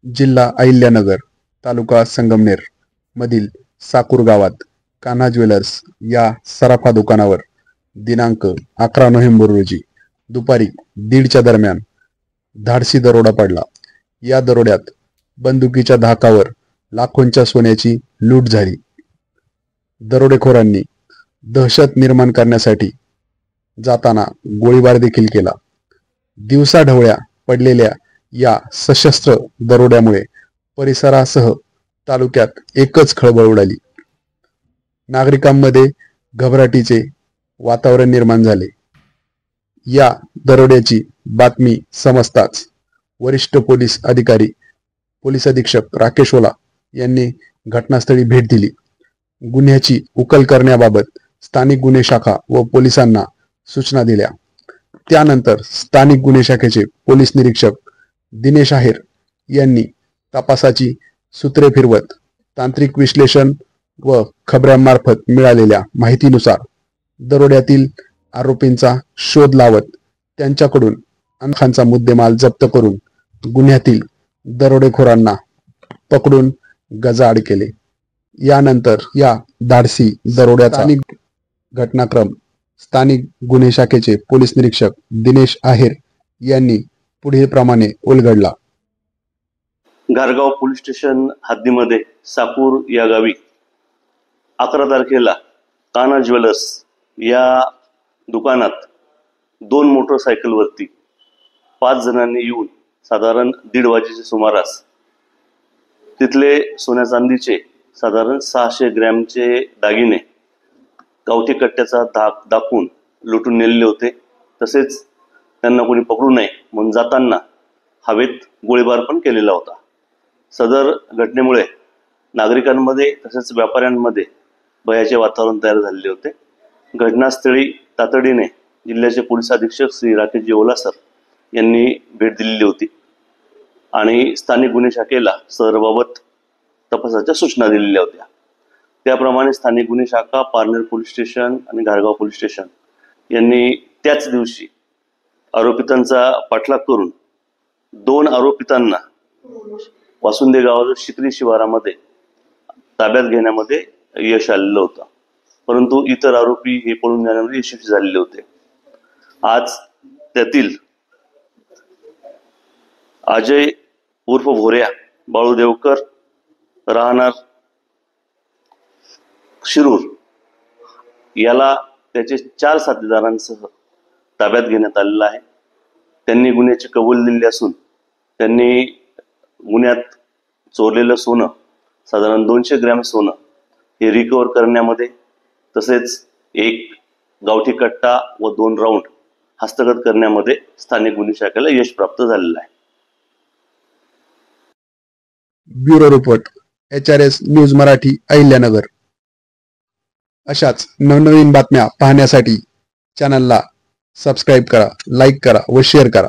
जिल्हा अहिल्यानगर, तालुका संगमनेर मधील साकूर गावात कान्हा ज्वेलर्स या सराफा दुकानावर दिनांक 11 नोव्हेंबर रोजी दुपारी 1:30च्या दरम्यान धाडसी दरोडा पडला। या दरोड्यात बंदुकीच्या धाकावर लाखोंच्या सोन्याची लूट झाली। दरोडेखोरांनी दहशत निर्माण करण्यासाठी जाताना गोळीबार देखील केला। दिवसाढवळ्या पडलेल्या या सशस्त्र दरोड्यामुळे परिसरासह तालुक्यात एकच खळबळ उडाली। नागरिकांमध्ये घबराटीचे वातावरण निर्माण झाले। या दरोड्याची बातमी समजताच वरिष्ठ पोलीस अधिकारी पोलीस अधीक्षक राकेश ओला यांनी घटनास्थळी भेट दिली। गुन्ह्याची उकल करण्याबाबत स्थानिक गुन्हे शाखा व पोलिसांना सूचना दिल्या। त्यानंतर स्थानिक गुन्हे शाखेचे पोलीस निरीक्षक दिनेश आहेर यांनी तपासाची सूत्रे फिरवत तांत्रिक विश्लेषण व खबऱ्यांमार्फत मिळालेल्या माहितीनुसार दरोड्यातील आरोपींचा शोध लावत त्यांच्याकडून अनखांचा मुद्देमाल जप्त करून गुन्ह्यातील दरोडेखोरांना पकडून गजाआड केले। यानंतर या धाडसी दरोड्याचा घटनाक्रम स्थानिक गुन्हे शाखेचे पोलीस निरीक्षक दिनेश आहेर यांनी पुढील प्रमाणे उलगडला। घारगाव पोलीस स्टेशन हद्दीमध्ये साकूर या गावी 11 तारखेला कान्हा ज्वेलर्स या दुकानात 2 मोटरसायकलवरती 5 जणांनी येऊन साधारण 1:30 वाजेच्या सुमारास तिथले सोन्या चांदीचे साधारण 600 ग्रॅमचे दागिने गावठी कट्ट्याचा दाखवून लुटून नेलेले होते। तसेच त्यांना कोणी पकडू नये म्हणून जाताना हवेत गोळीबार पण केलेला होता। सदर घटनेमुळे नागरिकांमध्ये तसेच व्यापाऱ्यांमध्ये भयाचे वातावरण तयार झालेले होते। घटनास्थळी तातडीने जिल्ह्याचे पोलीस अधीक्षक श्री राकेश ओला सर यांनी भेट दिलेली होती आणि स्थानिक गुन्हे शाखेला सदरबाबत तपासाच्या सूचना दिलेल्या होत्या। त्याप्रमाणे स्थानिक गुन्हे शाखा, पारनेर पोलीस स्टेशन आणि घारगाव पोलीस स्टेशन यांनी त्याच दिवशी आरोपितांचा पाठलाग करून 2 आरोपितांना वासुंदे गावाच्या शिकरी शिवारामध्ये ताब्यात घेण्यामध्ये यश आलेलं होतं, परंतु इतर आरोपी हे पळून जाण्यामध्ये यशस्वी झालेले होते। आज त्यातील अजय उर्फ भोऱ्या बाळू देवकर राहणार शिरूर याला त्याचे 4 साथीदारांसह ताब्यात घेण्यात आलेला आहे। त्यांनी गुन्ह्याची कबूल दिली असून त्यांनी गुन्ह्यात चोरलेलं सोनं साधारण 200 ग्रॅम सोनं हे रिकव्हर करण्यामध्ये तसेच 1 गावठी कट्टा व 2 राऊंड हस्तगत करण्यामध्ये स्थानिक गुन्हे शाखेला यश प्राप्त झालेलं आहे। Bureau report HRS news Marathi Ahilyanagar. अशाच नवनवीन बातम्या पाहण्यासाठी चॅनलला सबस्क्राईब करा, लाईक करा व शेअर करा।